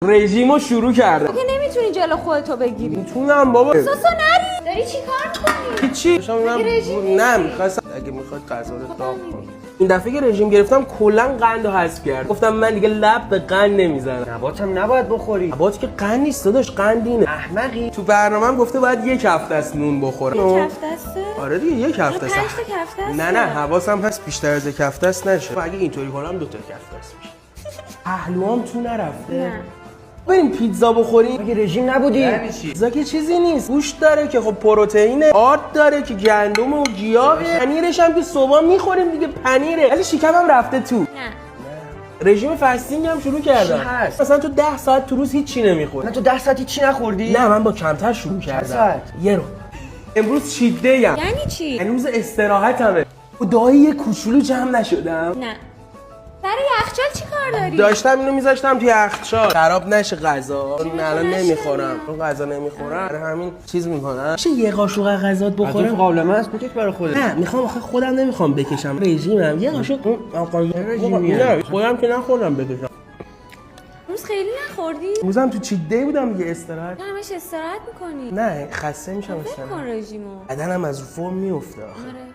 رژیمو شروع کردم. که نمیتونی جلو خودتو بگیری. میتونم بابا. ساسو نری. داری چی کار میکنی؟ هیچی. نه میخواستم اگه میخواد غذا رو داغ کن. این دفعه که رژیم گرفتم کلا قندو حذف کردم. گفتم من دیگه لب به قند نمیزنم. نباتم نباید بخوری. نبات که قند نیست داداش، قندینه. احمقی. تو برنامه‌ام گفته باید یک هفته است نون بخورم. یک هفته است؟ آره دیگه یک هفته است. 5 تا کفته است. نه حواسم هست بیشتر از یک هفته است نشه. اگه اینطوری کنم 2 تا کفته است میشه. پهلوام تو نرفته. نه. بریم پیتزا بخوریم. مگه رژیم نبودی؟ یعنی چی؟ پیتزا که چیزی نیست. گوشت داره که خب پروتئینه، آرد داره که گندم و گیاهه، پنیرش هم که صبح میخوریم دیگه پنیره. ولی شکمم رفته تو. نه. رژیم فاستینگ هم شروع کردم. چی هست؟ مثلا تو 10 ساعت تو روز هیچی نمیخوری. نه تو 10 ساعتی چی نخوردی؟ نه من با کمتر شروع کردم. ساعت؟ یه رو. امروز چیت دی ام. یعنی چی؟ امروز استراحتمه. دایی یه کوچولو جمع نشدم. نه. سر یخچال چی کار داری؟ داشتم اینو میذاشتم توی یخچال خراب نشه غذا. چی الان نشه؟ نمیخورم. اون غذا نمیخورم. برای همین چیز میکنم. میشه یه قاشق غذا بخورم؟ تو قابلمه است بکش برای خودت. نه میخوام آخه خودم نمیخوام بکشم. رژیمم یه قاشق رژیمیه. نه خودم که نخوردم بکشم. روز خیلی نخوردی؟ روزم تو چیت دی بودم دیگه استراحت. نه همش استراحت میکنی. نه خسته میشم فکر کن استراحت. رژیمو. بدنم از رو فرم میفته آخه. آره.